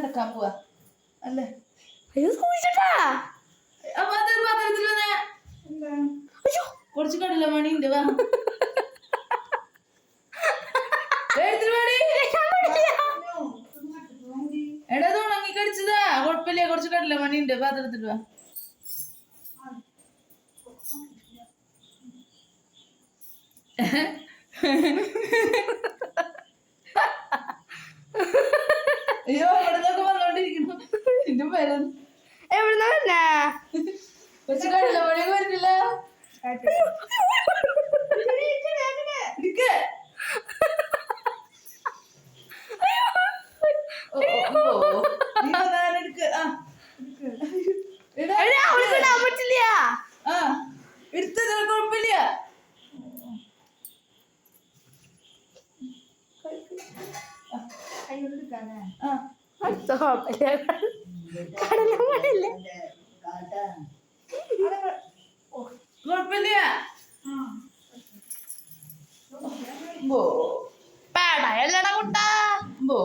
എടുക്കാൻ പോവാ അല്ലേ? അയ്യോ സൂക്ഷിച്ചട്ടാ. അപ്പൊ അതൊരു പാത്രത്തിൽ വന്നേ കുറച്ച് കടല മണിയുണ്ട്. വാ എടാ അത് ഉണങ്ങി കടിച്ചതാ, കുഴപ്പമില്ല. കുറച്ച് കടല മണിയുണ്ട്, പാത്രത്തിൽ വാ. അയ്യോ എവിടുന്നൊക്കെ വന്നോണ്ടിരിക്കുന്നു. എന്റെ പേരൻ എവിടുന്ന വരണേ? കുറച്ച് കടല മണി വരുന്നില്ല. പറ്റില്ല. എടുത്തത് കുഴപ്പമില്ല. കുഴപ്പമില്ല. പേടയല്ലടാ കുട്ടാ. ബോ